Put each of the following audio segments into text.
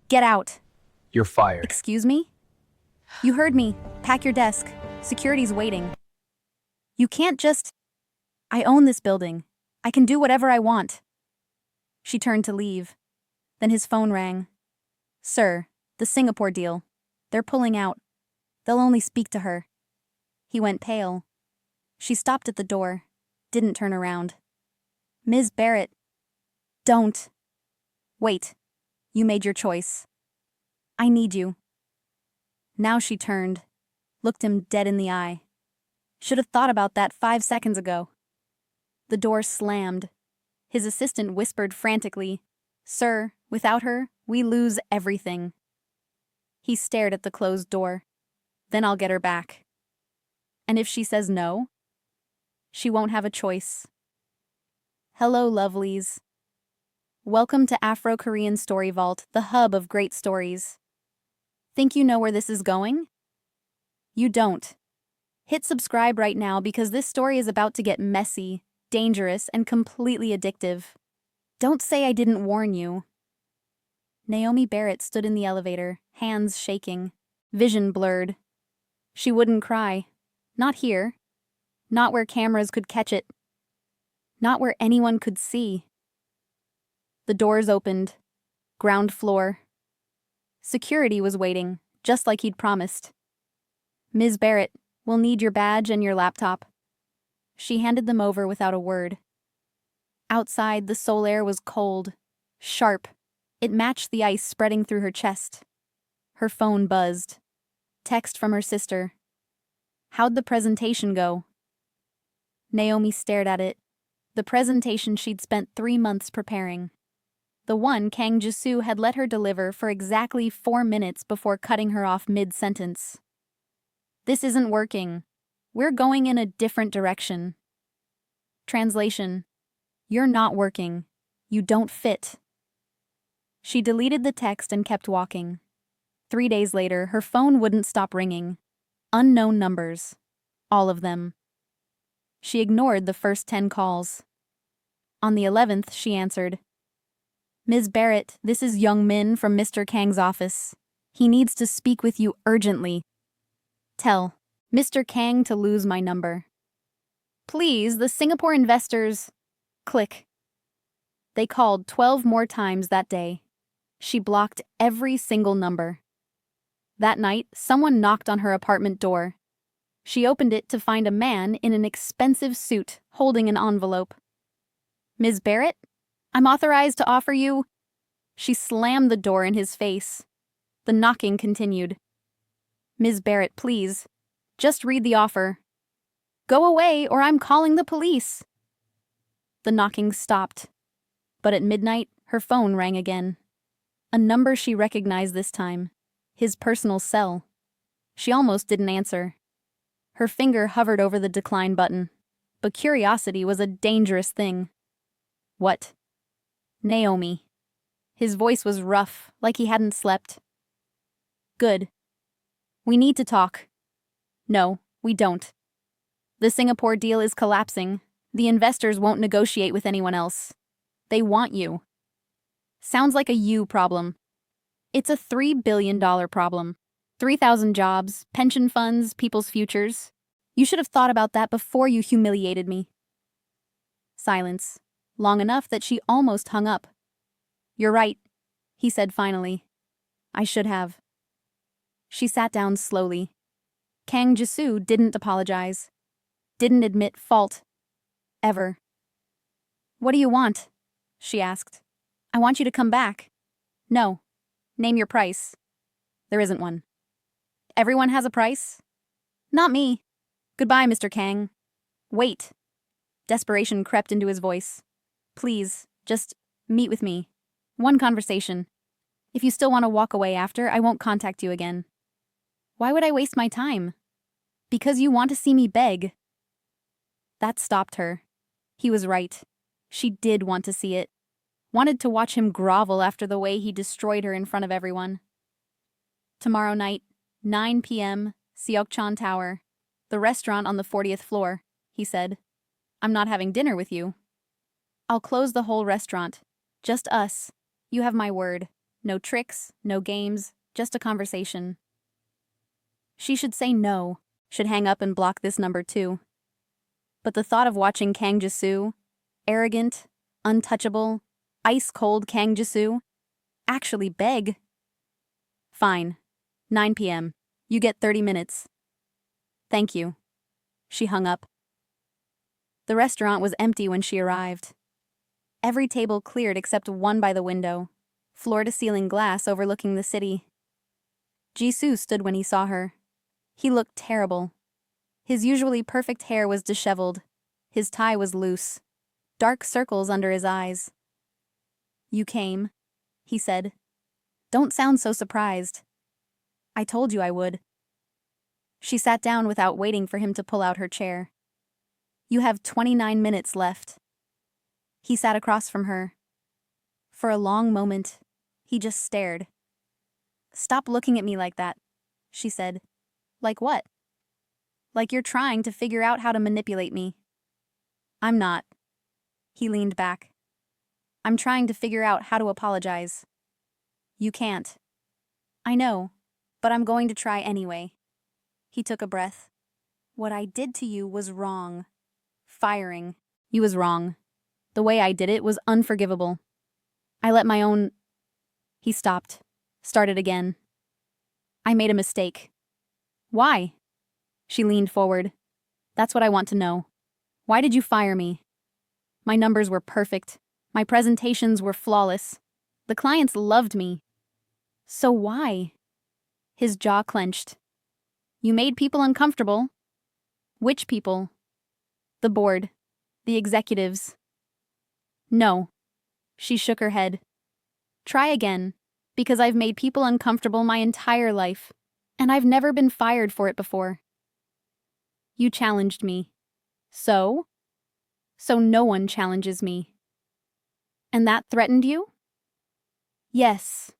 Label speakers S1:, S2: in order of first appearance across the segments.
S1: Get out.
S2: You're fired.
S1: Excuse me? You heard me. Pack your desk. Security's waiting. You can't just... I own this building. I can do whatever I want. She turned to leave. Then his phone rang. Sir, the Singapore deal. They're pulling out. They'll only speak to her. He went pale. She stopped at the door, didn't turn around. Ms. Barrett. Don't. Wait. You made your choice. I need you. Now she turned, looked him dead in the eye. Should have thought about that 5 seconds ago. The door slammed. His assistant whispered frantically, Sir, without her, we lose everything. He stared at the closed door. Then I'll get her back. And if she says no, she won't have a choice. Hello, lovelies. Welcome to Afro-Korean Story Vault, the hub of great stories. Think you know where this is going? You don't. Hit subscribe right now because this story is about to get messy, dangerous, and completely addictive. Don't say I didn't warn you. Naomi Barrett stood in the elevator, hands shaking, vision blurred. She wouldn't cry. Not here. Not where cameras could catch it. Not where anyone could see. The doors opened. Ground floor. Security was waiting, just like he'd promised. Ms. Barrett, we'll need your badge and your laptop. She handed them over without a word. Outside, the soul air was cold, sharp. It matched the ice spreading through her chest. Her phone buzzed. Text from her sister. How'd the presentation go? Naomi stared at it. The presentation she'd spent 3 months preparing. The one Kang Jisoo had let her deliver for exactly 4 minutes before cutting her off mid-sentence. This isn't working. We're going in a different direction. Translation. You're not working. You don't fit. She deleted the text and kept walking. 3 days later, her phone wouldn't stop ringing. Unknown numbers. All of them. She ignored the first 10 calls. On the 11th, she answered. Ms. Barrett, this is Young Min from Mr. Kang's office. He needs to speak with you urgently. Tell Mr. Kang to lose my number. Please, the Singapore investors... Click. They called 12 more times that day. She blocked every single number. That night, someone knocked on her apartment door. She opened it to find a man in an expensive suit holding an envelope. Ms. Barrett? I'm authorized to offer you... She slammed the door in his face. The knocking continued. Ms. Barrett, please. Just read the offer. Go away or I'm calling the police. The knocking stopped. But at midnight, her phone rang again. A number she recognized this time. His personal cell. She almost didn't answer. Her finger hovered over the decline button. But curiosity was a dangerous thing. What? Naomi. His voice was rough, like he hadn't slept. Good. We need to talk. No, we don't. The Singapore deal is collapsing. The investors won't negotiate with anyone else. They want you. Sounds like a you problem. It's a $3 billion problem. 3,000 jobs, pension funds, people's futures. You should have thought about that before you humiliated me. Silence. Long enough that she almost hung up. You're right, he said finally. I should have. She sat down slowly. Kang Jisoo didn't apologize. Didn't admit fault. Ever. What do you want? She asked. I want you to come back. No. Name your price. There isn't one. Everyone has a price? Not me. Goodbye, Mr. Kang. Wait. Desperation crept into his voice. Please, just meet with me. One conversation. If you still want to walk away after, I won't contact you again. Why would I waste my time? Because you want to see me beg. That stopped her. He was right. She did want to see it. Wanted to watch him grovel after the way he destroyed her in front of everyone. Tomorrow night, 9 p.m., Seokchan Tower. The restaurant on the 40th floor, he said. I'm not having dinner with you. I'll close the whole restaurant. Just us. You have my word. No tricks, no games, just a conversation. She should say no, should hang up and block this number too. But the thought of watching Kang Jisoo, arrogant, untouchable, ice-cold Kang Jisoo, actually beg. Fine. 9 p.m. You get 30 minutes. Thank you. She hung up. The restaurant was empty when she arrived. Every table cleared except one by the window, floor-to-ceiling glass overlooking the city. Jisoo stood when he saw her. He looked terrible. His usually perfect hair was disheveled. His tie was loose. Dark circles under his eyes. You came, he said. Don't sound so surprised. I told you I would. She sat down without waiting for him to pull out her chair. You have 29 minutes left. He sat across from her. For a long moment, he just stared. Stop looking at me like that, she said. Like what? Like you're trying to figure out how to manipulate me. I'm not. He leaned back. I'm trying to figure out how to apologize. You can't. I know, but I'm going to try anyway. He took a breath. What I did to you was wrong. Firing. You was wrong. The way I did it was unforgivable. I let my own... He stopped. Started again. I made a mistake. Why? She leaned forward. That's what I want to know. Why did you fire me? My numbers were perfect. My presentations were flawless. The clients loved me. So why? His jaw clenched. You made people uncomfortable. Which people? The board. The executives. No. She shook her head. Try again, because I've made people uncomfortable my entire life, and I've never been fired for it before. You challenged me. So? So no one challenges me. And that threatened you? Yes.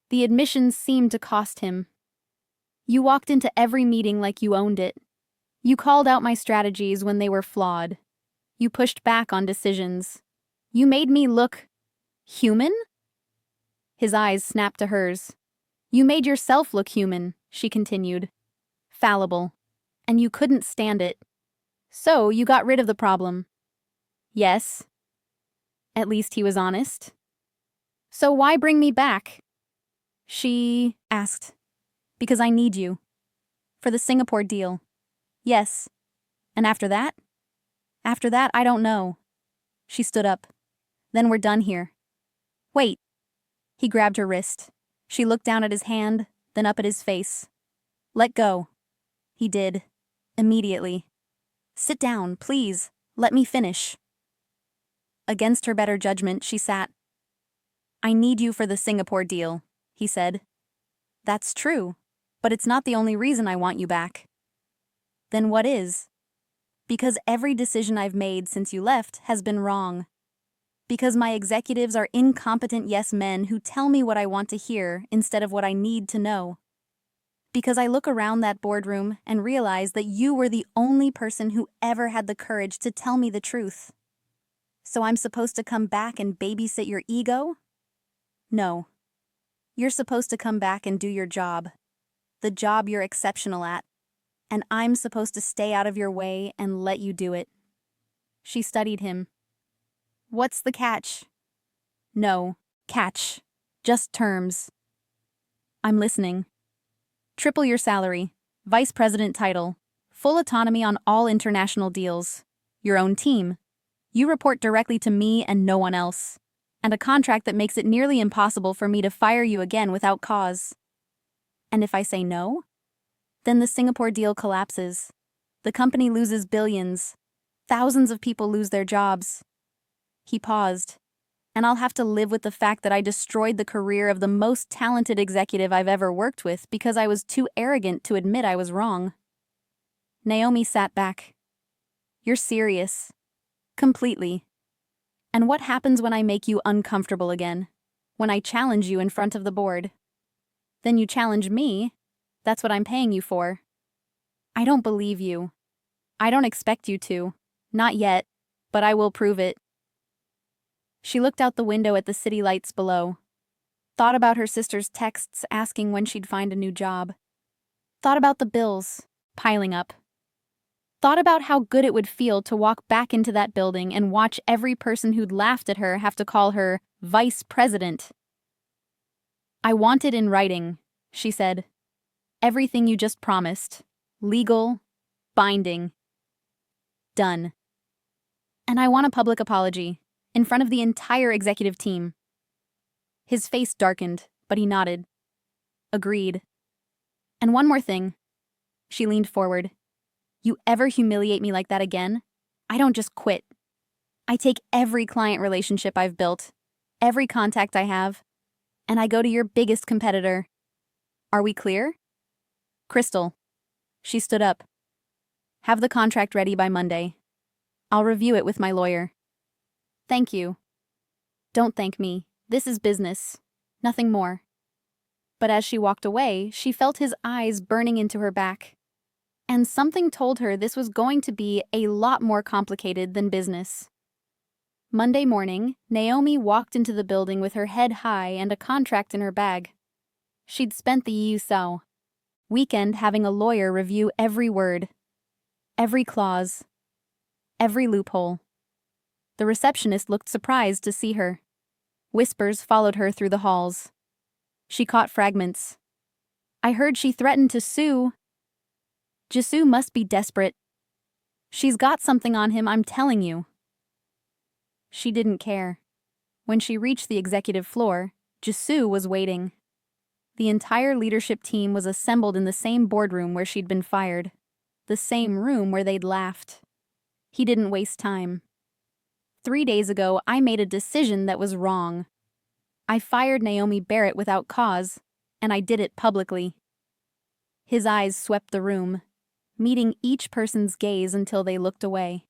S1: The admissions seemed to cost him. You walked into every meeting like you owned it. You called out my strategies when they were flawed. You pushed back on decisions. You made me look human? His eyes snapped to hers. You made yourself look human, she continued. Fallible. And you couldn't stand it. So you got rid of the problem. Yes. At least he was honest. So why bring me back? She asked. Because I need you. For the Singapore deal. Yes. And after that? After that, I don't know. She stood up. Then we're done here. Wait. He grabbed her wrist. She looked down at his hand, then up at his face. Let go. He did. Immediately. Sit down, please. Let me finish. Against her better judgment, she sat. I need you for the Singapore deal, he said. That's true, but it's not the only reason I want you back. Then what is? Because every decision I've made since you left has been wrong. Because my executives are incompetent yes men who tell me what I want to hear instead of what I need to know. Because I look around that boardroom and realize that you were the only person who ever had the courage to tell me the truth. So I'm supposed to come back and babysit your ego? No. You're supposed to come back and do your job. The job you're exceptional at. And I'm supposed to stay out of your way and let you do it. She studied him. What's the catch? No, catch. Just terms. I'm listening. Triple your salary, vice president title, full autonomy on all international deals, your own team. You report directly to me and no one else, and a contract that makes it nearly impossible for me to fire you again without cause. And if I say no? Then the Singapore deal collapses. The company loses billions. Thousands of people lose their jobs. He paused, and I'll have to live with the fact that I destroyed the career of the most talented executive I've ever worked with because I was too arrogant to admit I was wrong. Naomi sat back. You're serious. Completely. And what happens when I make you uncomfortable again? When I challenge you in front of the board? Then you challenge me. That's what I'm paying you for. I don't believe you. I don't expect you to. Not yet, but I will prove it. She looked out the window at the city lights below. Thought about her sister's texts asking when she'd find a new job. Thought about the bills piling up. Thought about how good it would feel to walk back into that building and watch every person who'd laughed at her have to call her vice president. "I want it in writing," she said. "Everything you just promised. Legal, binding. Done. And I want a public apology, in front of the entire executive team." His face darkened, but he nodded. "Agreed. And one more thing." She leaned forward. "You ever humiliate me like that again, I don't just quit. I take every client relationship I've built, every contact I have, and I go to your biggest competitor. Are we clear?" "Crystal." She stood up. "Have the contract ready by Monday. I'll review it with my lawyer." "Thank you." "Don't thank me. This is business. Nothing more." But as she walked away, she felt his eyes burning into her back. And something told her this was going to be a lot more complicated than business. Monday morning, Naomi walked into the building with her head high and a contract in her bag. She'd spent the Yusao weekend having a lawyer review every word, every clause, every loophole. The receptionist looked surprised to see her. Whispers followed her through the halls. She caught fragments. "I heard she threatened to sue. Jisoo must be desperate. She's got something on him, I'm telling you." She didn't care. When she reached the executive floor, Jisoo was waiting. The entire leadership team was assembled in the same boardroom where she'd been fired, the same room where they'd laughed. He didn't waste time. "3 days ago, I made a decision that was wrong. I fired Naomi Barrett without cause, and I did it publicly." His eyes swept the room, meeting each person's gaze until they looked away.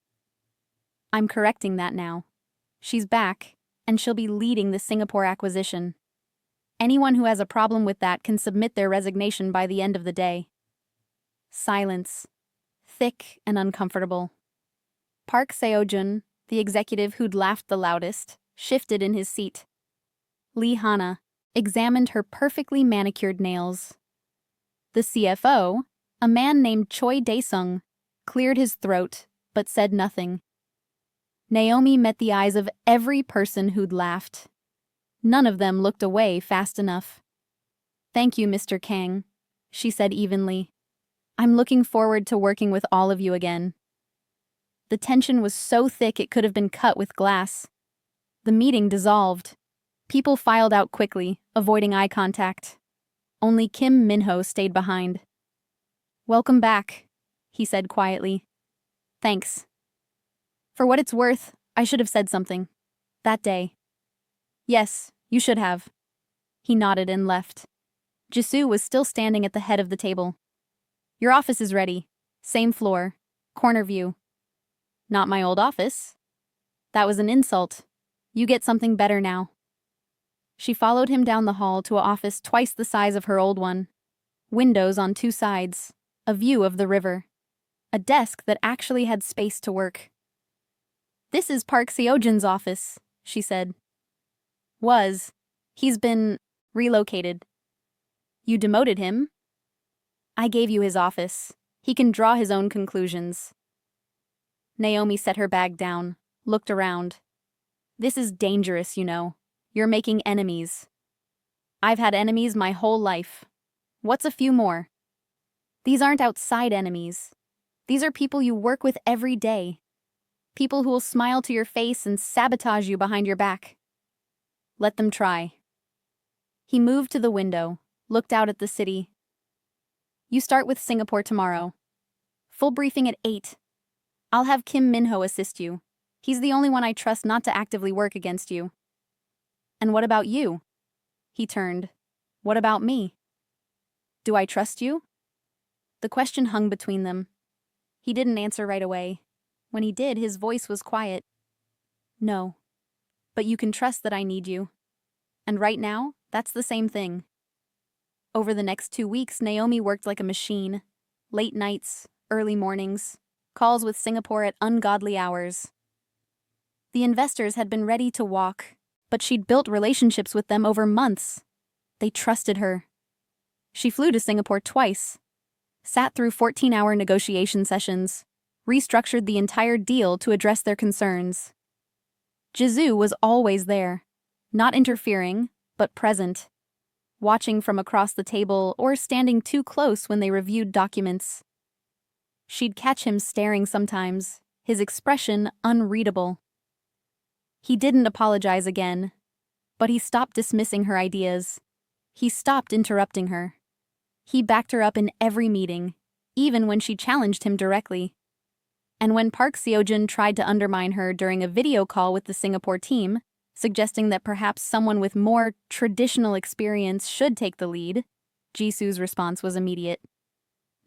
S1: "I'm correcting that now. She's back, and she'll be leading the Singapore acquisition. Anyone who has a problem with that can submit their resignation by the end of the day." Silence, thick and uncomfortable. Park Seo-jun, the executive who'd laughed the loudest, shifted in his seat. Lee Hana examined her perfectly manicured nails. The CFO, a man named Choi Dae-sung, cleared his throat but said nothing. Naomi met the eyes of every person who'd laughed. None of them looked away fast enough. "Thank you, Mr. Kang," she said evenly. "I'm looking forward to working with all of you again." The tension was so thick it could have been cut with glass. The meeting dissolved. People filed out quickly, avoiding eye contact. Only Kim Min-ho stayed behind. "Welcome back," he said quietly. "Thanks. For what it's worth, I should have said something. That day." "Yes, you should have." He nodded and left. Jisoo was still standing at the head of the table. "Your office is ready. Same floor. Corner view." "Not my old office." "That was an insult. You get something better now." She followed him down the hall to an office twice the size of her old one. Windows on 2 sides, a view of the river. A desk that actually had space to work. "This is Park Seo-jun's office," she said. "Was. He's been relocated." "You demoted him?" "I gave you his office. He can draw his own conclusions." Naomi set her bag down, looked around. "This is dangerous, you know. You're making enemies." "I've had enemies my whole life. What's a few more?" "These aren't outside enemies. These are people you work with every day. People who will smile to your face and sabotage you behind your back." "Let them try." He moved to the window, looked out at the city. "You start with Singapore tomorrow. Full briefing at 8. I'll have Kim Min-ho assist you. He's the only one I trust not to actively work against you." "And what about you?" He turned. "What about me?" "Do I trust you?" The question hung between them. He didn't answer right away. When he did, his voice was quiet. "No. But you can trust that I need you. And right now, that's the same thing." Over the next 2 weeks, Naomi worked like a machine. Late nights, early mornings, calls with Singapore at ungodly hours. The investors had been ready to walk, but she'd built relationships with them over months. They trusted her. She flew to Singapore twice, sat through 14-hour negotiation sessions, restructured the entire deal to address their concerns. Jisoo was always there, not interfering, but present, watching from across the table or standing too close when they reviewed documents. She'd catch him staring sometimes, his expression unreadable. He didn't apologize again, but he stopped dismissing her ideas. He stopped interrupting her. He backed her up in every meeting, even when she challenged him directly. And when Park Seo-jun tried to undermine her during a video call with the Singapore team, suggesting that perhaps someone with more traditional experience should take the lead, Jisoo's response was immediate.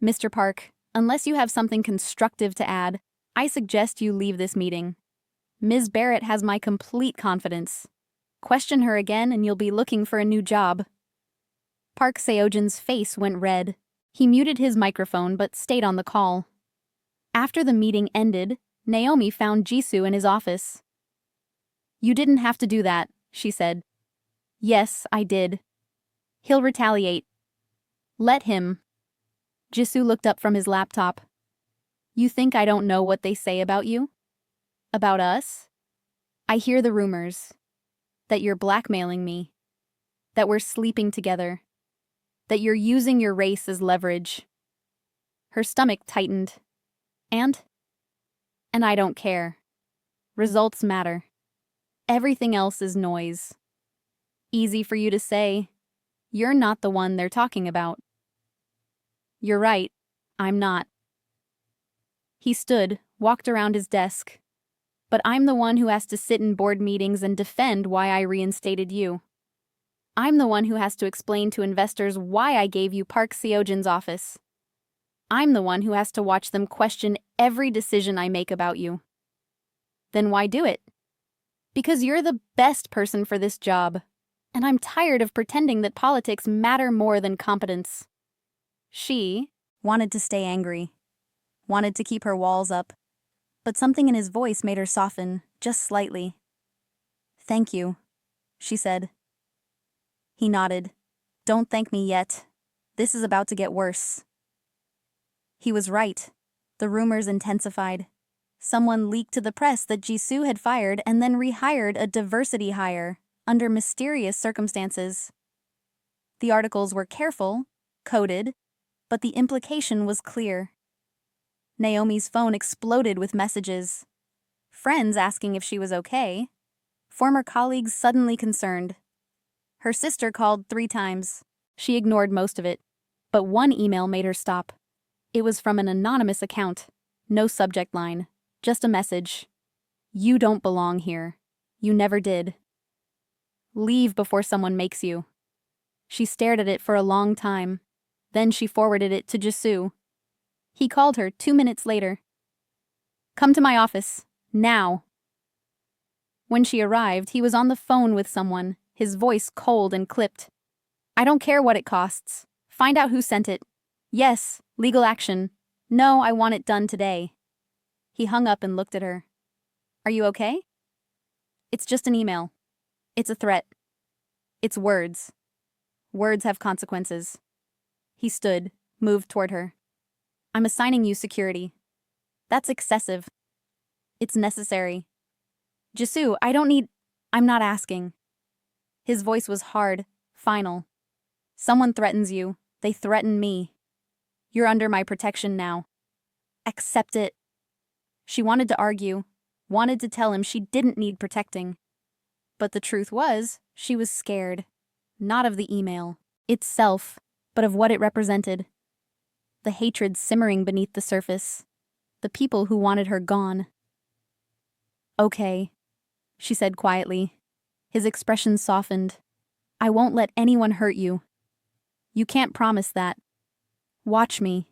S1: "Mr. Park, unless you have something constructive to add, I suggest you leave this meeting. Ms. Barrett has my complete confidence. Question her again and you'll be looking for a new job." Park Seo-jun's face went red. He muted his microphone but stayed on the call. After the meeting ended, Naomi found Jisoo in his office. "You didn't have to do that," she said. "Yes, I did. He'll retaliate. Let him." Jisoo looked up from his laptop. "You think I don't know what they say about you? About us? I hear the rumors. That you're blackmailing me. That we're sleeping together. That you're using your race as leverage." Her stomach tightened. And I don't care. Results matter. Everything else is noise. Easy for you to say. You're not the one they're talking about. You're right, I'm not. He stood, walked around his desk. "But I'm the one who has to sit in board meetings and defend why I reinstated you. I'm the one who has to explain to investors why I gave you Park Seo-jun's office. I'm the one who has to watch them question every decision I make about you. Then why do it? Because you're the best person for this job, and I'm tired of pretending that politics matter more than competence." She wanted to stay angry, wanted to keep her walls up, but something in his voice made her soften, just slightly. "Thank you," she said. He nodded. "Don't thank me yet. This is about to get worse." He was right. The rumors intensified. Someone leaked to the press that Jisoo had fired and then rehired a diversity hire under mysterious circumstances. The articles were careful, coded, but the implication was clear. Naomi's phone exploded with messages. Friends asking if she was okay. Former colleagues suddenly concerned. Her sister called 3 times. She ignored most of it, but one email made her stop. It was from an anonymous account. No subject line, just a message. "You don't belong here. You never did. Leave before someone makes you." She stared at it for a long time. Then she forwarded it to Jisoo. He called her 2 minutes later. "Come to my office, now." When she arrived, he was on the phone with someone, his voice cold and clipped. "I don't care what it costs. Find out who sent it. Yes, legal action. No, I want it done today." He hung up and looked at her. "Are you okay?" "It's just an email. It's a threat. It's words. Words have consequences." He stood, moved toward her. "I'm assigning you security. That's excessive. It's necessary. Jisoo, I'm not asking." His voice was hard, final. "Someone threatens you. They threaten me. You're under my protection now. Accept it." She wanted to argue, wanted to tell him she didn't need protecting. But the truth was, she was scared. Not of the email itself, but of what it represented. The hatred simmering beneath the surface. The people who wanted her gone. "Okay," she said quietly. His expression softened. "I won't let anyone hurt you. You can't promise that. Watch me."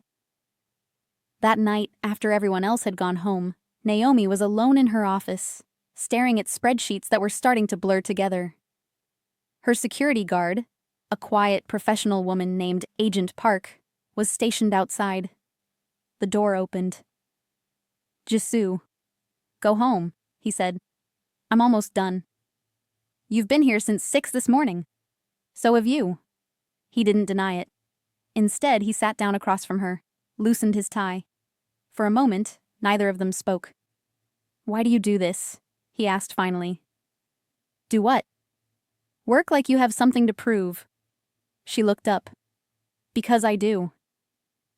S1: That night, after everyone else had gone home, Naomi was alone in her office, staring at spreadsheets that were starting to blur together. Her security guard, a quiet, professional woman named Agent Park, was stationed outside. The door opened. "Jisoo, go home," he said. "I'm almost done. You've been here since 6 this morning. So have you." He didn't deny it. Instead, he sat down across from her, loosened his tie. For a moment, neither of them spoke. "Why do you do this?" he asked finally. "Do what?" "Work like you have something to prove." She looked up. "Because I do."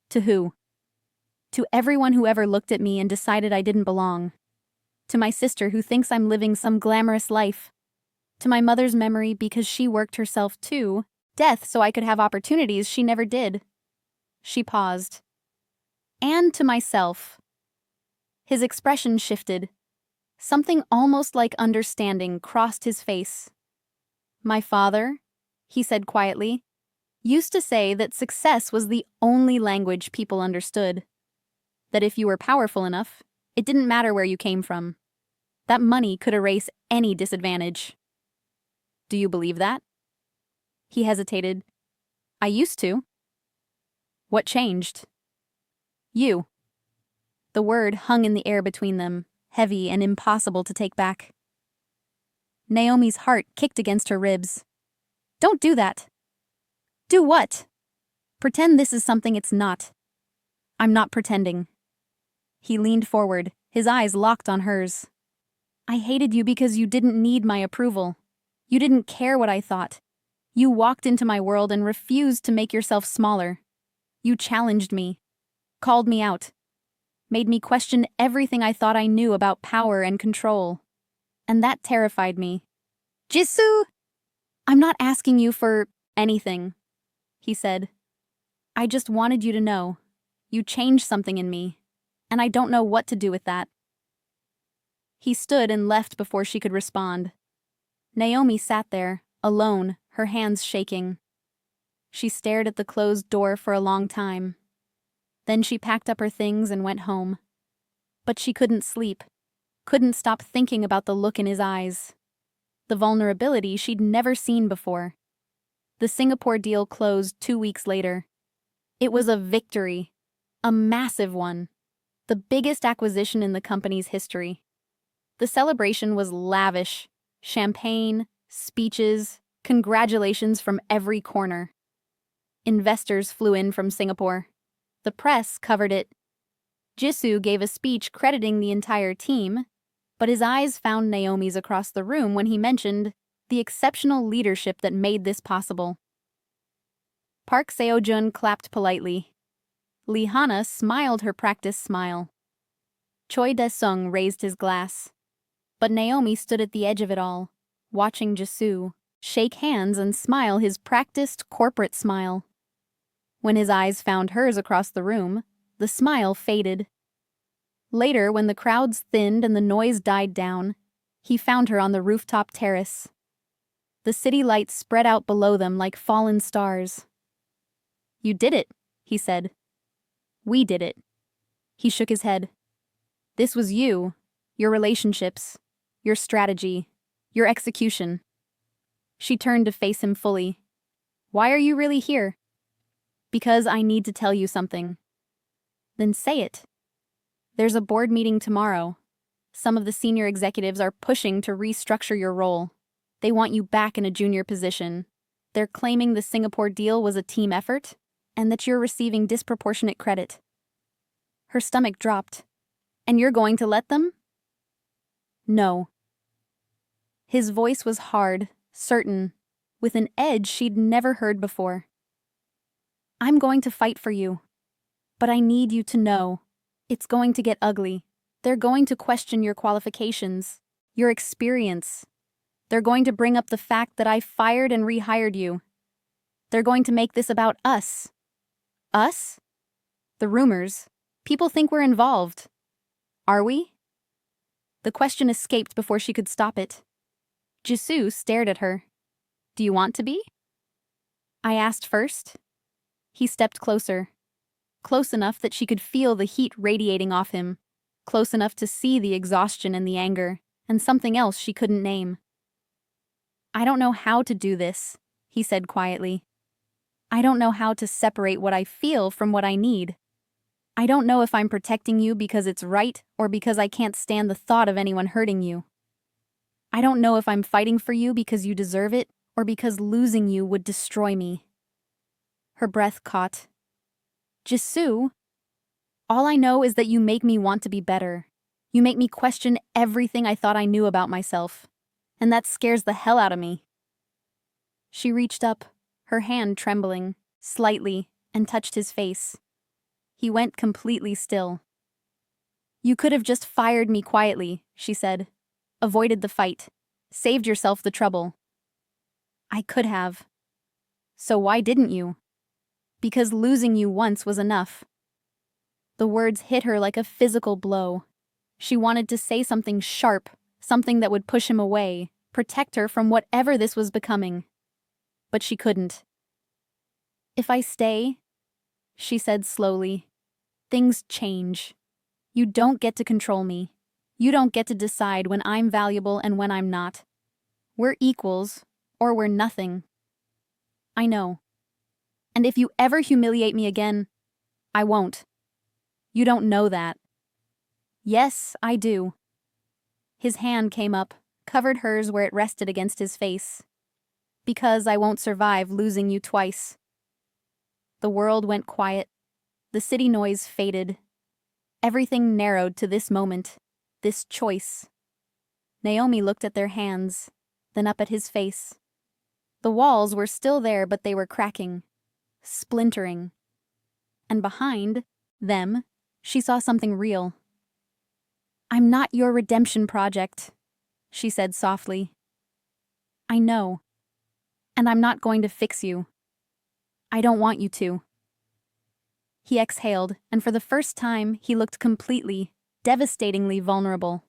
S1: "To who?" "To everyone who ever looked at me and decided I didn't belong. To my sister who thinks I'm living some glamorous life. To my mother's memory because she worked herself to death so I could have opportunities she never did." She paused. "And to myself." His expression shifted. Something almost like understanding crossed his face. "My father," he said quietly, "used to say that success was the only language people understood. That if you were powerful enough, it didn't matter where you came from. That money could erase any disadvantage." "Do you believe that?" He hesitated. "I used to." "What changed?" "You." The word hung in the air between them, heavy and impossible to take back. Naomi's heart kicked against her ribs. "Don't do that." "Do what?" "Pretend this is something it's not." "I'm not pretending." He leaned forward, his eyes locked on hers. "I hated you because you didn't need my approval. You didn't care what I thought. You walked into my world and refused to make yourself smaller. You challenged me, called me out, made me question everything I thought I knew about power and control. And that terrified me." "Jisoo!" "I'm not asking you for anything," he said. "I just wanted you to know. You changed something in me, and I don't know what to do with that." He stood and left before she could respond. Naomi sat there, alone, her hands shaking. She stared at the closed door for a long time. Then she packed up her things and went home. But she couldn't sleep, couldn't stop thinking about the look in his eyes. The vulnerability she'd never seen before. The Singapore deal closed 2 weeks later. It was a victory, a massive one, the biggest acquisition in the company's history. The celebration was lavish, champagne, speeches, congratulations from every corner. Investors flew in from Singapore. The press covered it. Jisoo gave a speech crediting the entire team, but his eyes found Naomi's across the room when he mentioned the exceptional leadership that made this possible. Park Seo-jun clapped politely. Lee Hana smiled her practiced smile. Choi De-sung raised his glass. But Naomi stood at the edge of it all, watching Jisoo shake hands and smile his practiced corporate smile. When his eyes found hers across the room, the smile faded. Later, when the crowds thinned and the noise died down, he found her on the rooftop terrace. The city lights spread out below them like fallen stars. "You did it," he said. "We did it." He shook his head. "This was you, your relationships, your strategy, your execution." She turned to face him fully. "Why are you really here?" "Because I need to tell you something." "Then say it." "There's a board meeting tomorrow. Some of the senior executives are pushing to restructure your role. They want you back in a junior position. They're claiming the Singapore deal was a team effort, and that you're receiving disproportionate credit." Her stomach dropped. "And you're going to let them?" "No." His voice was hard, certain, with an edge she'd never heard before. "I'm going to fight for you. But I need you to know. It's going to get ugly. They're going to question your qualifications, your experience. They're going to bring up the fact that I fired and rehired you. They're going to make this about us." "Us?" "The rumors. People think we're involved." "Are we?" The question escaped before she could stop it. Jisoo stared at her. "Do you want to be?" "I asked first." He stepped closer. Close enough that she could feel the heat radiating off him. Close enough to see the exhaustion and the anger, and something else she couldn't name. "I don't know how to do this," he said quietly. "I don't know how to separate what I feel from what I need. I don't know if I'm protecting you because it's right or because I can't stand the thought of anyone hurting you. I don't know if I'm fighting for you because you deserve it or because losing you would destroy me." Her breath caught. Jisoo, all I know is that you make me want to be better. You make me question everything I thought I knew about myself. And that scares the hell out of me. She reached up, her hand trembling, slightly, and touched his face. He went completely still. You could have just fired me quietly, she said. Avoided the fight. Saved yourself the trouble. I could have. So why didn't you? Because losing you once was enough. The words hit her like a physical blow. She wanted to say something sharp, something that would push him away, protect her from whatever this was becoming. But she couldn't. If I stay, she said slowly, things change. You don't get to control me. You don't get to decide when I'm valuable and when I'm not. We're equals, or we're nothing. I know. And if you ever humiliate me again, I won't. You don't know that. Yes, I do. His hand came up, covered hers where it rested against his face. Because I won't survive losing you twice. The world went quiet. The city noise faded. Everything narrowed to this moment, this choice. Naomi looked at their hands, then up at his face. The walls were still there, but they were cracking, splintering. And behind them, she saw something real. I'm not your redemption project, she said softly. I know. And I'm not going to fix you. I don't want you to. He exhaled, and for the first time, he looked completely, devastatingly vulnerable.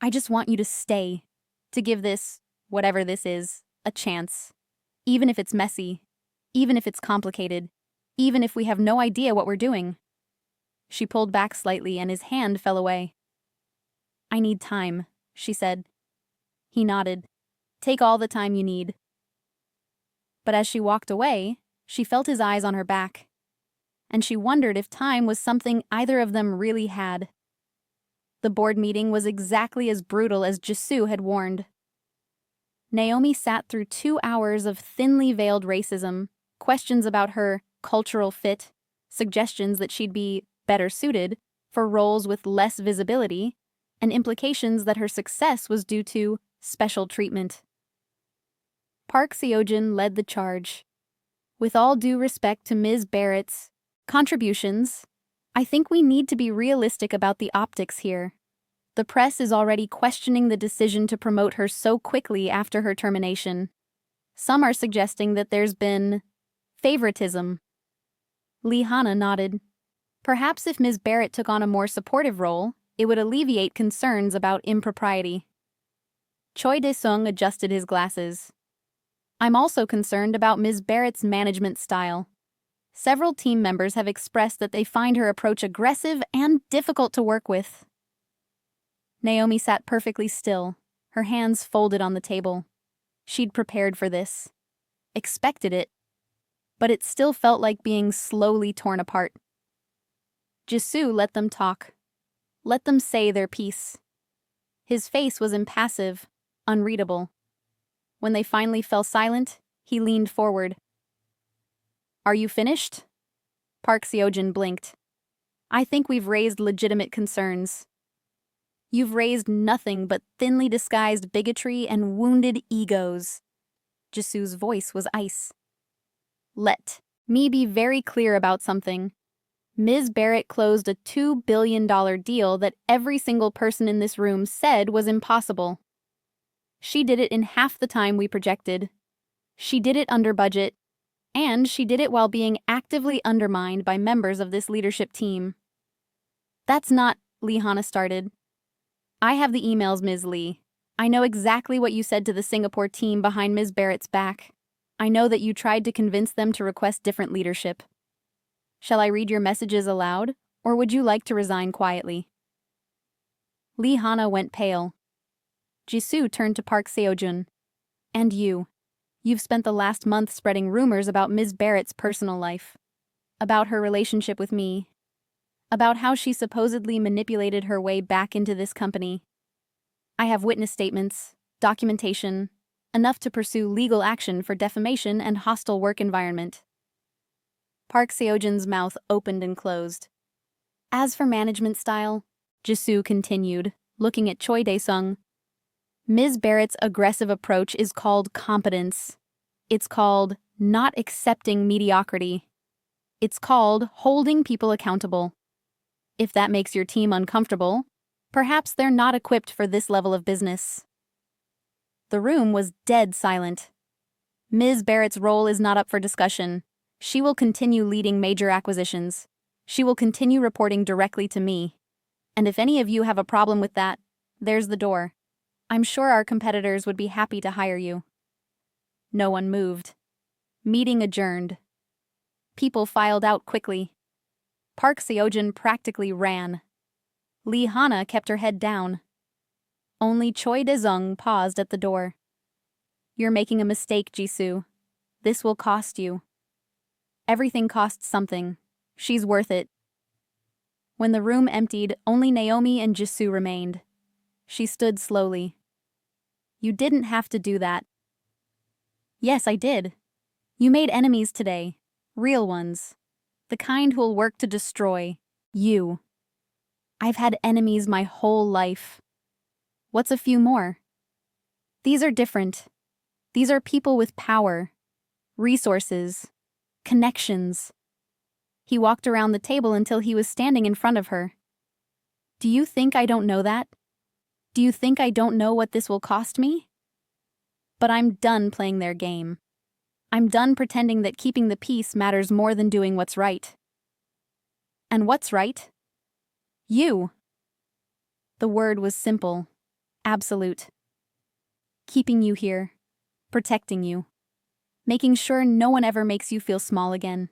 S1: I just want you to stay, to give this, whatever this is, a chance. Even if it's messy, even if it's complicated, even if we have no idea what we're doing. She pulled back slightly, and his hand fell away. I need time, she said. He nodded. Take all the time you need. But as she walked away, she felt his eyes on her back. And she wondered if time was something either of them really had. The board meeting was exactly as brutal as Jisoo had warned. Naomi sat through 2 hours of thinly veiled racism, questions about her cultural fit, suggestions that she'd be better suited for roles with less visibility, and implications that her success was due to special treatment. Park Seo-jin led the charge. With all due respect to Ms. Barrett's contributions, I think we need to be realistic about the optics here. The press is already questioning the decision to promote her so quickly after her termination. Some are suggesting that there's been favoritism. Lee Hana nodded. Perhaps if Ms. Barrett took on a more supportive role, it would alleviate concerns about impropriety. Choi De-sung adjusted his glasses. I'm also concerned about Ms. Barrett's management style. Several team members have expressed that they find her approach aggressive and difficult to work with. Naomi sat perfectly still, her hands folded on the table. She'd prepared for this, expected it, but it still felt like being slowly torn apart. Jisoo let them talk. Let them say their piece. His face was impassive, unreadable. When they finally fell silent, he leaned forward. Are you finished? Park Seo-jin blinked. I think we've raised legitimate concerns. You've raised nothing but thinly disguised bigotry and wounded egos. Jisoo's voice was ice. Let me be very clear about something. Ms. Barrett closed a $2 billion deal that every single person in this room said was impossible. She did it in half the time we projected. She did it under budget, and she did it while being actively undermined by members of this leadership team. That's not, Lee Hana started. I have the emails, Ms. Lee. I know exactly what you said to the Singapore team behind Ms. Barrett's back. I know that you tried to convince them to request different leadership. Shall I read your messages aloud, or would you like to resign quietly? Lee Hana went pale. Jisoo turned to Park Seo-jun. And you've spent the last month spreading rumors about Ms. Barrett's personal life, about her relationship with me, about how she supposedly manipulated her way back into this company. I have witness statements, documentation, enough to pursue legal action for defamation and hostile work environment. Park Seo-jun's mouth opened and closed. As for management style, Jisoo continued, looking at Choi Dae-sung. Ms. Barrett's aggressive approach is called competence. It's called not accepting mediocrity. It's called holding people accountable. If that makes your team uncomfortable, perhaps they're not equipped for this level of business. The room was dead silent. Ms. Barrett's role is not up for discussion. She will continue leading major acquisitions. She will continue reporting directly to me. And if any of you have a problem with that, there's the door. I'm sure our competitors would be happy to hire you. No one moved. Meeting adjourned. People filed out quickly. Park Seo-jun practically ran. Lee Hana kept her head down. Only Choi Dae-sung paused at the door. You're making a mistake, Jisoo. This will cost you. Everything costs something. She's worth it. When the room emptied, only Naomi and Jisoo remained. She stood slowly. You didn't have to do that. Yes, I did. You made enemies today. Real ones. The kind who'll work to destroy you. I've had enemies my whole life. What's a few more? These are different. These are people with power, resources, connections. He walked around the table until he was standing in front of her. Do you think I don't know that? Do you think I don't know what this will cost me? But I'm done playing their game. I'm done pretending that keeping the peace matters more than doing what's right. And what's right? You. The word was simple, absolute. Keeping you here, protecting you, making sure no one ever makes you feel small again.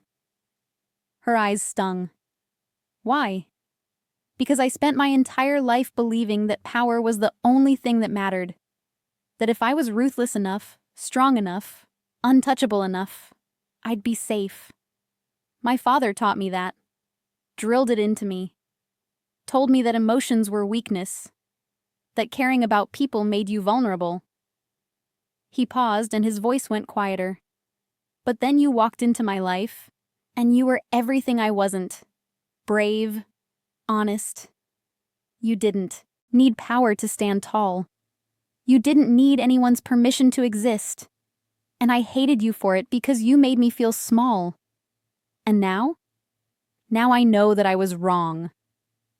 S1: Her eyes stung. Why? Because I spent my entire life believing that power was the only thing that mattered. That if I was ruthless enough, strong enough, untouchable enough, I'd be safe. My father taught me that, drilled it into me, told me that emotions were weakness, that caring about people made you vulnerable. He paused and his voice went quieter. But then you walked into my life, and you were everything I wasn't. Brave, honest. You didn't need power to stand tall. You didn't need anyone's permission to exist. And I hated you for it because you made me feel small. And now? Now I know that I was wrong.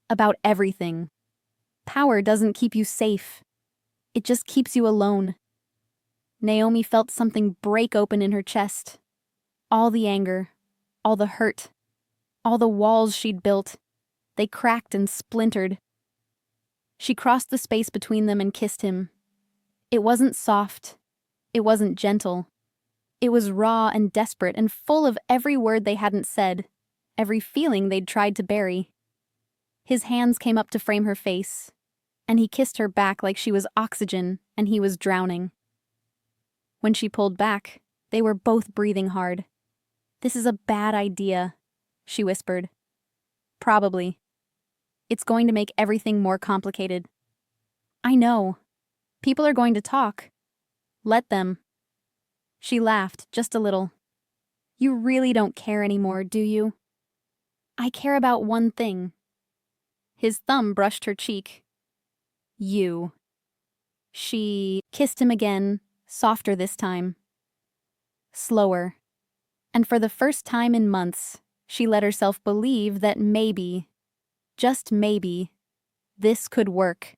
S1: About everything. Power doesn't keep you safe. It just keeps you alone. Naomi felt something break open in her chest. All the anger, all the hurt, all the walls she'd built, they cracked and splintered. She crossed the space between them and kissed him. It wasn't soft. It wasn't gentle. It was raw and desperate and full of every word they hadn't said, every feeling they'd tried to bury. His hands came up to frame her face, and he kissed her back like she was oxygen and he was drowning. When she pulled back, they were both breathing hard. This is a bad idea, she whispered. Probably. It's going to make everything more complicated. I know. People are going to talk. Let them. She laughed, just a little. You really don't care anymore, do you? I care about one thing. His thumb brushed her cheek. You. She kissed him again, softer this time. Slower. And for the first time in months, she let herself believe that maybe, just maybe, this could work.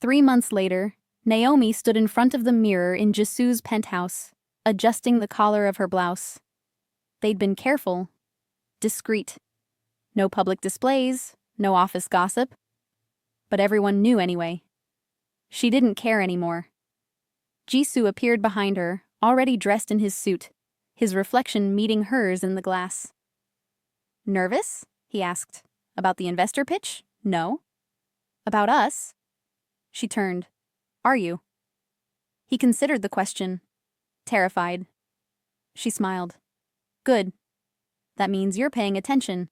S1: 3 months later, Naomi stood in front of the mirror in Jisoo's penthouse, adjusting the collar of her blouse. They'd been careful, discreet. No public displays, no office gossip. But everyone knew anyway. She didn't care anymore. Jisoo appeared behind her, already dressed in his suit, his reflection meeting hers in the glass. Nervous? He asked. About the investor pitch? No. About us? She turned. Are you? He considered the question. Terrified. She smiled. Good. That means you're paying attention.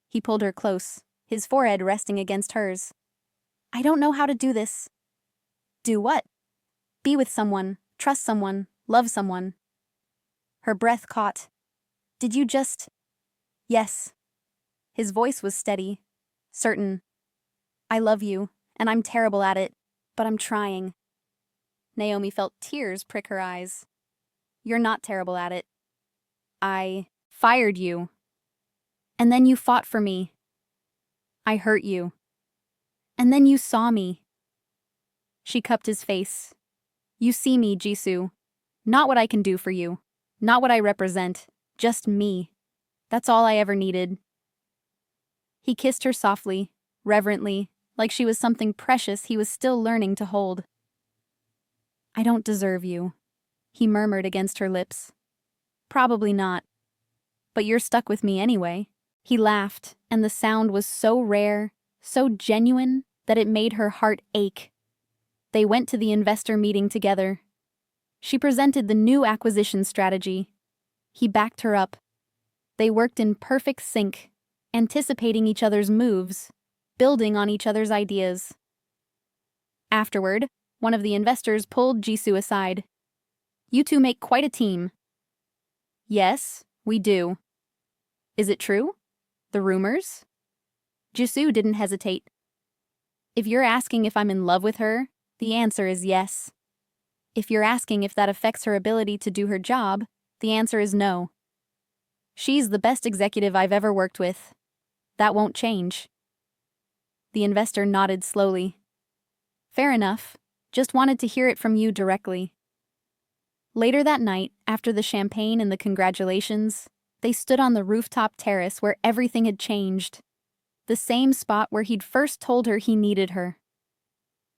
S1: He pulled her close, his forehead resting against hers. I don't know how to do this. Do what? Be with someone, trust someone, love someone. Her breath caught. Did you just... Yes. His voice was steady, certain. I love you, and I'm terrible at it, but I'm trying. Naomi felt tears prick her eyes. You're not terrible at it. I fired you. And then you fought for me. I hurt you. And then you saw me. She cupped his face. You see me, Jisoo. Not what I can do for you. Not what I represent. Just me. That's all I ever needed. He kissed her softly, reverently, like she was something precious he was still learning to hold. I don't deserve you, he murmured against her lips. Probably not. But you're stuck with me anyway. He laughed, and the sound was so rare, so genuine, that it made her heart ache. They went to the investor meeting together. She presented the new acquisition strategy. He backed her up. They worked in perfect sync, anticipating each other's moves, building on each other's ideas. Afterward, one of the investors pulled Jisoo aside. You two make quite a team. Yes, we do. Is it true? The rumors? Jisoo didn't hesitate. If you're asking if I'm in love with her, the answer is yes. If you're asking if that affects her ability to do her job, the answer is no. She's the best executive I've ever worked with. That won't change. The investor nodded slowly. Fair enough. Just wanted to hear it from you directly. Later that night, after the champagne and the congratulations, they stood on the rooftop terrace where everything had changed. The same spot where he'd first told her he needed her.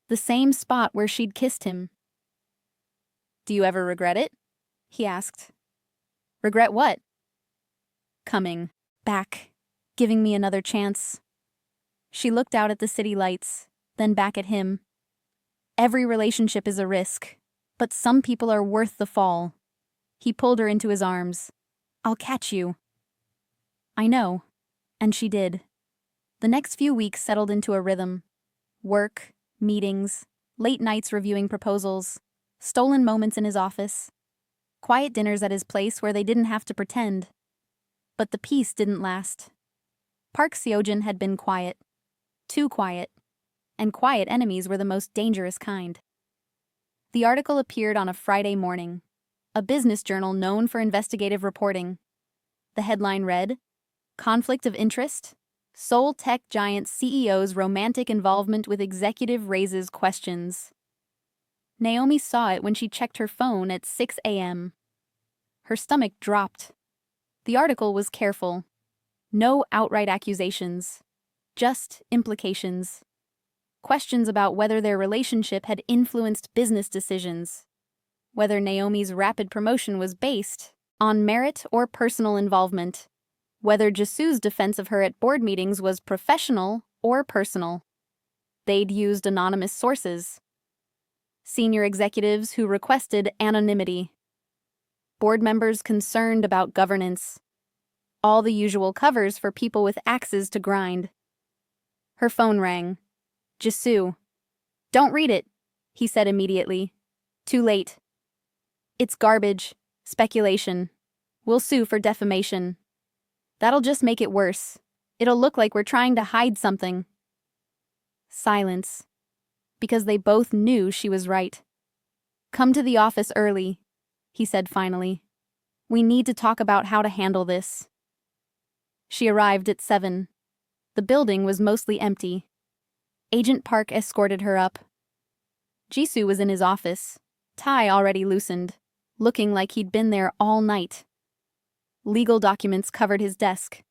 S1: The same spot where she'd kissed him. Do you ever regret it? He asked. Regret what? Coming back, giving me another chance. She looked out at the city lights, then back at him. Every relationship is a risk, but some people are worth the fall. He pulled her into his arms. I'll catch you. I know, and she did. The next few weeks settled into a rhythm. Work, meetings, late nights reviewing proposals, stolen moments in his office, quiet dinners at his place where they didn't have to pretend. But the peace didn't last. Park Seojin had been quiet. Too quiet. And quiet enemies were the most dangerous kind. The article appeared on a Friday morning, a business journal known for investigative reporting. The headline read, Conflict of Interest? Seoul tech giant CEO's romantic involvement with executive raises questions. Naomi saw it when she checked her phone at 6 a.m. Her stomach dropped. The article was careful. No outright accusations. Just implications. Questions about whether their relationship had influenced business decisions. Whether Naomi's rapid promotion was based on merit or personal involvement. Whether Jisoo's defense of her at board meetings was professional or personal. They'd used anonymous sources. Senior executives who requested anonymity. Board members concerned about governance. All the usual covers for people with axes to grind. Her phone rang. Jisoo. Don't read it, he said immediately. Too late. It's garbage. Speculation. We'll sue for defamation. That'll just make it worse. It'll look like we're trying to hide something. Silence. Because they both knew she was right. Come to the office early, he said finally. We need to talk about how to handle this. She arrived at 7. The building was mostly empty. Agent Park escorted her up. Jisoo was in his office, tie already loosened, looking like he'd been there all night. Legal documents covered his desk.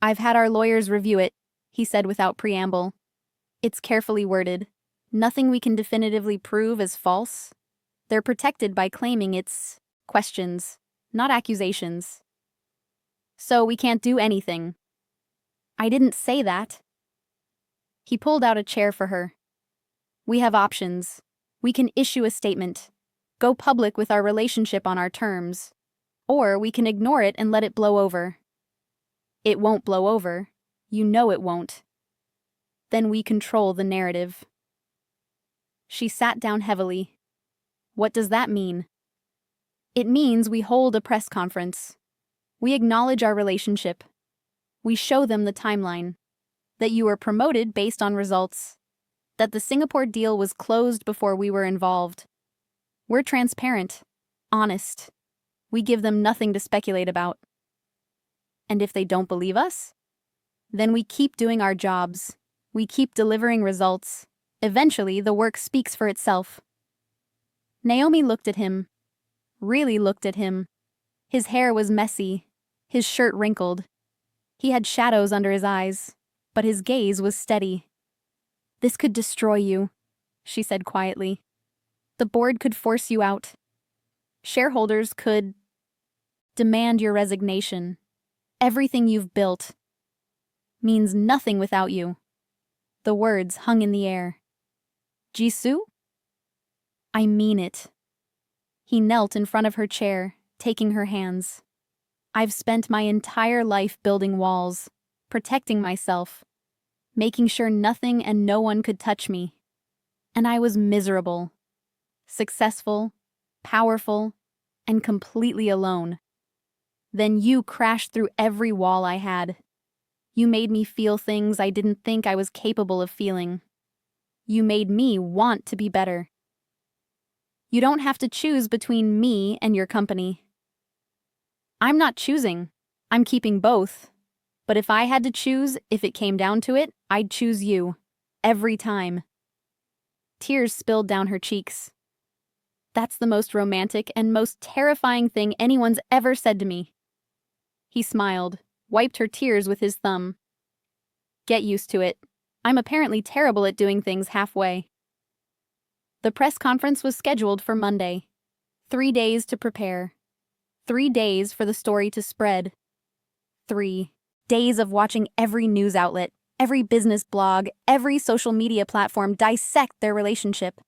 S1: I've had our lawyers review it, he said without preamble. It's carefully worded. Nothing we can definitively prove as false. They're protected by claiming it's questions, not accusations. So we can't do anything. I didn't say that. He pulled out a chair for her. We have options. We can issue a statement, go public with our relationship on our terms, or we can ignore it and let it blow over. It won't blow over. You know it won't. Then we control the narrative. She sat down heavily. What does that mean? It means we hold a press conference. We acknowledge our relationship. We show them the timeline. That you were promoted based on results. That the Singapore deal was closed before we were involved. We're transparent, honest. We give them nothing to speculate about. And if they don't believe us, then we keep doing our jobs. We keep delivering results. Eventually, the work speaks for itself. Naomi looked at him. Really looked at him. His hair was messy. His shirt wrinkled. He had shadows under his eyes, but his gaze was steady. "This could destroy you," she said quietly. "The board could force you out. Shareholders could demand your resignation. Everything you've built means nothing without you." The words hung in the air. "Jisoo? I mean it." He knelt in front of her chair, taking her hands. "I've spent my entire life building walls, protecting myself, making sure nothing and no one could touch me. And I was miserable, successful, powerful, and completely alone. Then you crashed through every wall I had. You made me feel things I didn't think I was capable of feeling. You made me want to be better. You don't have to choose between me and your company. I'm not choosing. I'm keeping both. But if I had to choose, if it came down to it, I'd choose you. Every time." Tears spilled down her cheeks. "That's the most romantic and most terrifying thing anyone's ever said to me." He smiled, wiped her tears with his thumb. "Get used to it. I'm apparently terrible at doing things halfway." The press conference was scheduled for Monday. 3 days to prepare. 3 days for the story to spread. 3 days of watching every news outlet, every business blog, every social media platform dissect their relationship.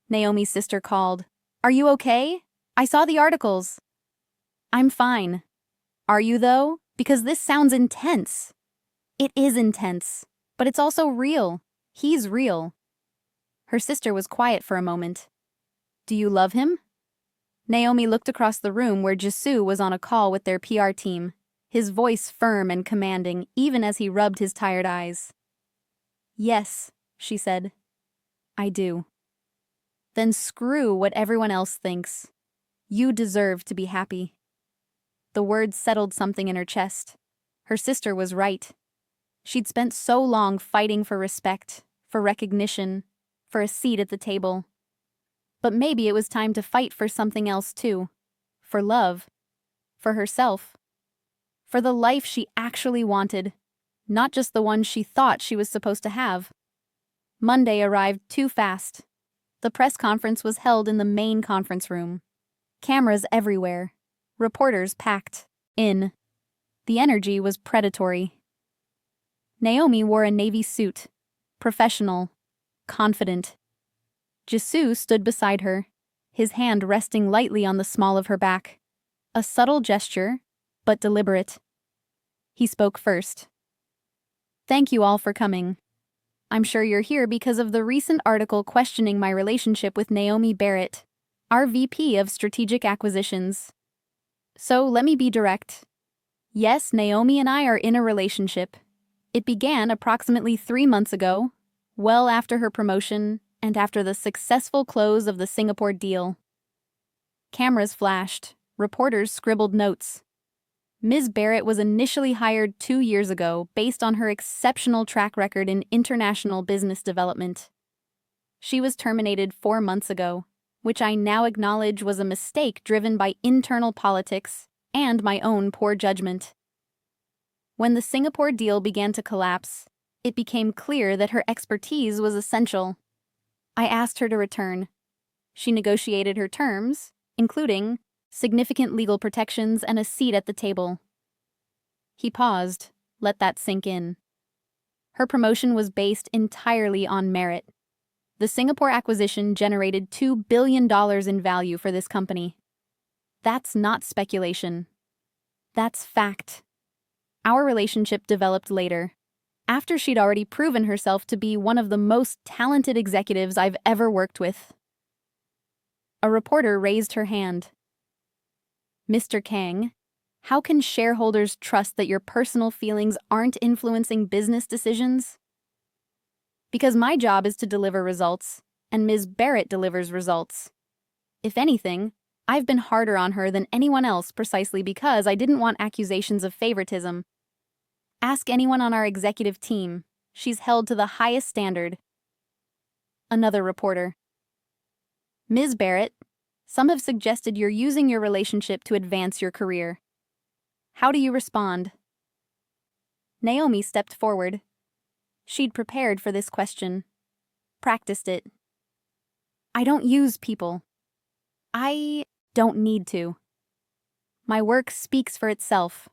S1: Naomi's sister called. "Are you okay? I saw the articles." "I'm fine." "Are you though? Because this sounds intense." "It is intense, but it's also real. He's real." Her sister was quiet for a moment. "Do you love him?" Naomi looked across the room where Jisoo was on a call with their PR team, his voice firm and commanding even as he rubbed his tired eyes. "Yes," she said. "I do." "Then screw what everyone else thinks. You deserve to be happy." The words settled something in her chest. Her sister was right. She'd spent so long fighting for respect, for recognition, for a seat at the table. But maybe it was time to fight for something else too. For love. For herself. For the life she actually wanted, not just the one she thought she was supposed to have. Monday arrived too fast. The press conference was held in the main conference room. Cameras everywhere. Reporters packed in. The energy was predatory. Naomi wore a navy suit. Professional. Confident. Jisoo stood beside her, his hand resting lightly on the small of her back. A subtle gesture, but deliberate. He spoke first. "Thank you all for coming. I'm sure you're here because of the recent article questioning my relationship with Naomi Barrett, our VP of Strategic Acquisitions. So let me be direct. Yes, Naomi and I are in a relationship. It began approximately 3 months ago, well after her promotion and after the successful close of the Singapore deal." Cameras flashed. Reporters scribbled notes. Ms. Barrett was initially hired 2 years ago based on her exceptional track record in international business development. She was terminated 4 months ago, which I now acknowledge was a mistake driven by internal politics and my own poor judgment. When the Singapore deal began to collapse, it became clear that her expertise was essential. I asked her to return. She negotiated her terms, including significant legal protections and a seat at the table. He paused, let that sink in. Her promotion was based entirely on merit. The Singapore acquisition generated $2 billion in value for this company. That's not speculation. That's fact. Our relationship developed later, after she'd already proven herself to be one of the most talented executives I've ever worked with. A reporter raised her hand. "Mr. Kang, How can shareholders trust that your personal feelings aren't influencing business decisions? Because my job is to deliver results, and Ms. Barrett delivers results. If anything, I've been harder on her than anyone else precisely because I didn't want accusations of favoritism. Ask anyone on our executive team. She's held to the highest standard. Another reporter. Ms. Barrett, some have suggested you're using your relationship to advance your career. How do you respond? Naomi stepped forward. She'd prepared for this question. Practiced it. I don't use people. I don't need to. My work speaks for itself.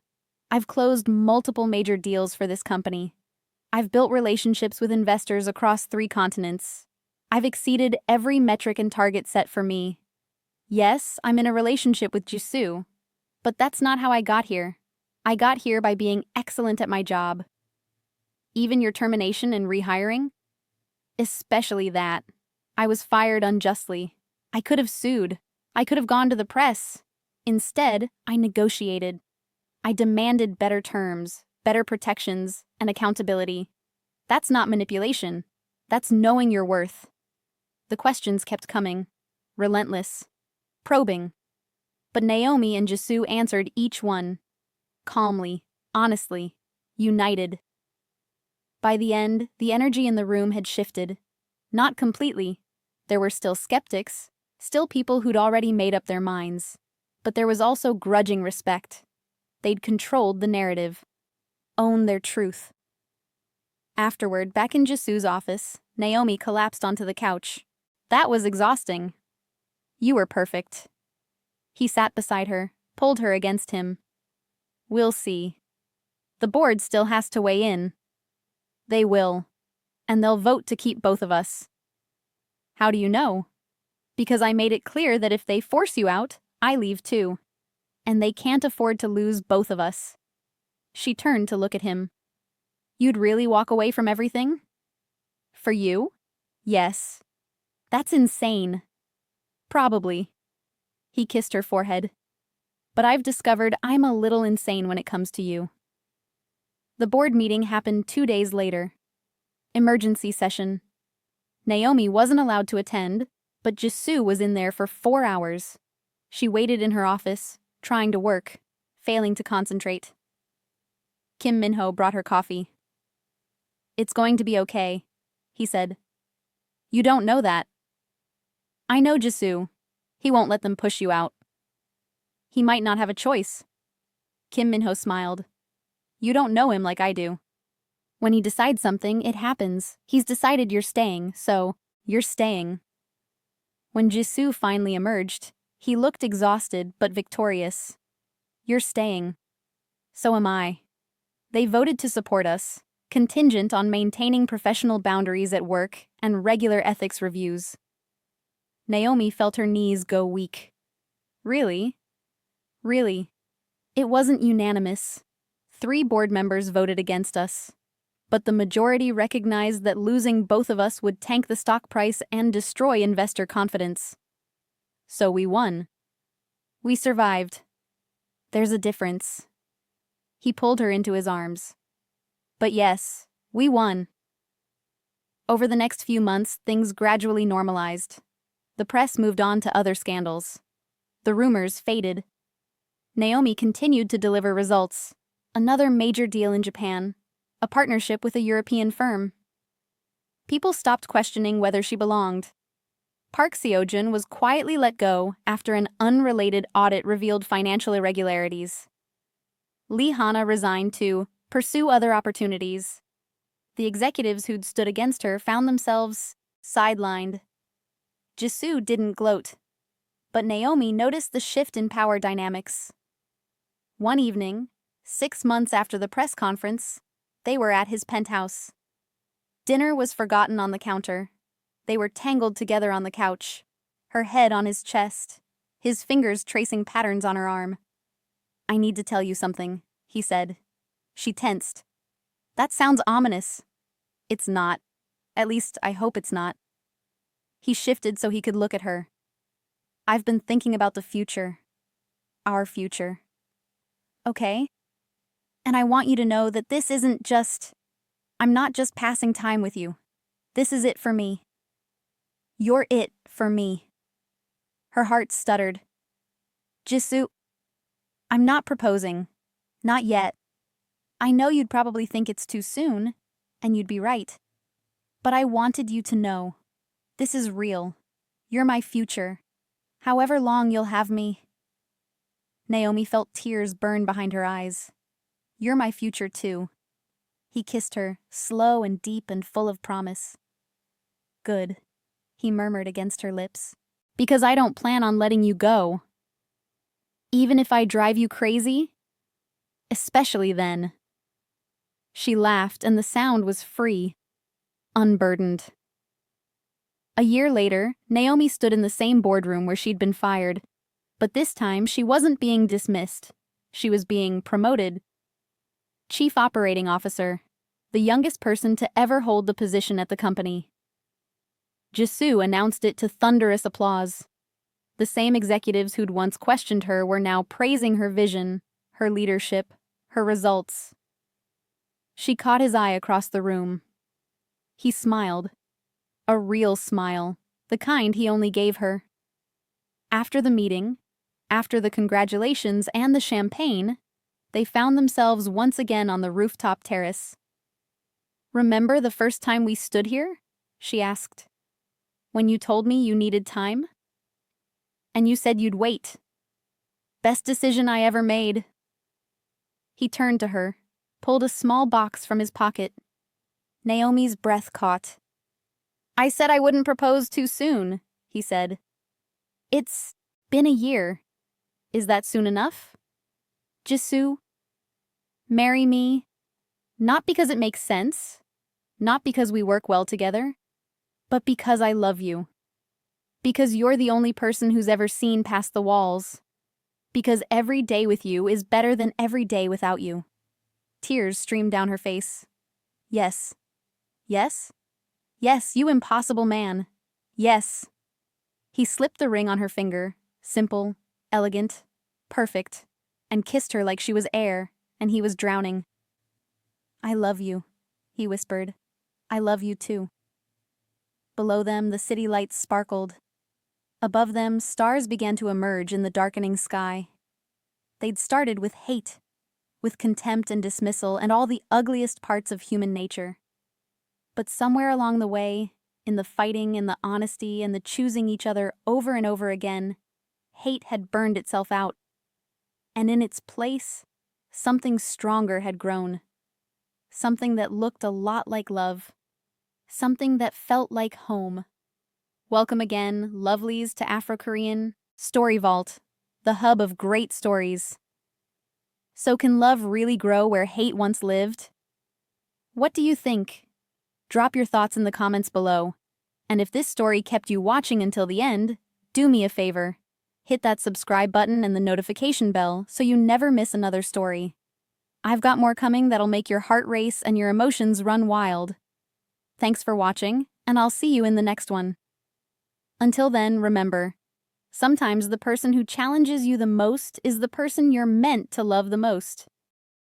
S1: I've closed multiple major deals for this company. I've built relationships with investors across 3 continents. I've exceeded every metric and target set for me. Yes, I'm in a relationship with Jisoo, but that's not how I got here. I got here by being excellent at my job. Even your termination and rehiring? Especially that. I was fired unjustly. I could have sued. I could have gone to the press. Instead, I negotiated. I demanded better terms, better protections, and accountability. That's not manipulation. That's knowing your worth. The questions kept coming. Relentless. Probing. But Naomi and Jisoo answered each one. Calmly, honestly, united. By the end, the energy in the room had shifted. Not completely. There were still skeptics, still people who'd already made up their minds. But there was also grudging respect. They'd controlled the narrative. Owned their truth. Afterward, back in Jisoo's office, Naomi collapsed onto the couch. That was exhausting. You were perfect. He sat beside her, pulled her against him. We'll see. The board still has to weigh in. They will. And they'll vote to keep both of us. How do you know? Because I made it clear that if they force you out, I leave too. And they can't afford to lose both of us. She turned to look at him. You'd really walk away from everything? For you? Yes. That's insane. Probably. He kissed her forehead. But I've discovered I'm a little insane when it comes to you. The board meeting happened 2 days later. Emergency session. Naomi wasn't allowed to attend, but Jisoo was in there for 4 hours. She waited in her office, trying to work, failing to concentrate. Kim Minho brought her coffee. It's going to be okay, he said. You don't know that. I know Jisoo. He won't let them push you out. He might not have a choice. Kim Minho smiled. You don't know him like I do. When he decides something, it happens. He's decided you're staying, so you're staying. When Jisoo finally emerged, he looked exhausted but victorious. You're staying. So am I. They voted to support us, contingent on maintaining professional boundaries at work and regular ethics reviews. Naomi felt her knees go weak. Really? Really. It wasn't unanimous. 3 board members voted against us. But the majority recognized that losing both of us would tank the stock price and destroy investor confidence. So we won. We survived. There's a difference. He pulled her into his arms. But yes, we won. Over the next few months, things gradually normalized. The press moved on to other scandals. The rumors faded. Naomi continued to deliver results. Another major deal in Japan, a partnership with a European firm. People stopped questioning whether she belonged. Park Seo-jun was quietly let go after an unrelated audit revealed financial irregularities. Lee Hana resigned to pursue other opportunities. The executives who'd stood against her found themselves sidelined. Jisoo didn't gloat, but Naomi noticed the shift in power dynamics. One evening, 6 months after the press conference, they were at his penthouse. Dinner was forgotten on the counter. They were tangled together on the couch, her head on his chest, his fingers tracing patterns on her arm. I need to tell you something, he said. She tensed. That sounds ominous. It's not. At least, I hope it's not. He shifted so he could look at her. I've been thinking about the future. Our future. okay? And I want you to know that I'm not just passing time with you. This is it for me. You're it for me. Her heart stuttered. Jisoo, I'm not proposing. Not yet. I know you'd probably think it's too soon, and you'd be right. But I wanted you to know. This is real. You're my future. However long you'll have me. Naomi felt tears burn behind her eyes. You're my future too. He kissed her, slow and deep and full of promise. Good, he murmured against her lips. Because I don't plan on letting you go. Even if I drive you crazy? Especially then. She laughed, and the sound was free, unburdened. A year later, Naomi stood in the same boardroom where she'd been fired. But this time, she wasn't being dismissed. She was being promoted. Chief Operating Officer, the youngest person to ever hold the position at the company. Jisoo announced it to thunderous applause. The same executives who'd once questioned her were now praising her vision, her leadership, her results. She caught his eye across the room. He smiled. A real smile, the kind he only gave her. After the meeting, after the congratulations and the champagne, they found themselves once again on the rooftop terrace. Remember the first time we stood here? She asked. When you told me you needed time? And you said you'd wait. Best decision I ever made. He turned to her, pulled a small box from his pocket. Naomi's breath caught. I said I wouldn't propose too soon, he said. It's been a year. Is that soon enough? Jisoo, marry me, not because it makes sense, not because we work well together, but because I love you. Because you're the only person who's ever seen past the walls. Because every day with you is better than every day without you. Tears streamed down her face. Yes. Yes? Yes, you impossible man. Yes. He slipped the ring on her finger, simple, elegant, perfect, and kissed her like she was air, and he was drowning. I love you, he whispered. I love you too. Below them, the city lights sparkled. Above them, stars began to emerge in the darkening sky. They'd started with hate, with contempt and dismissal and all the ugliest parts of human nature. But somewhere along the way, in the fighting and the honesty and the choosing each other over and over again, hate had burned itself out. And in its place, something stronger had grown. Something that looked a lot like love. Something that felt like home. Welcome again, lovelies, to Afro-Korean Story Vault, the hub of great stories. So can love really grow where hate once lived? What do you think? Drop your thoughts in the comments below. And if this story kept you watching until the end, do me a favor. Hit that subscribe button and the notification bell so you never miss another story. I've got more coming that'll make your heart race and your emotions run wild. Thanks for watching, and I'll see you in the next one. Until then, remember, sometimes the person who challenges you the most is the person you're meant to love the most.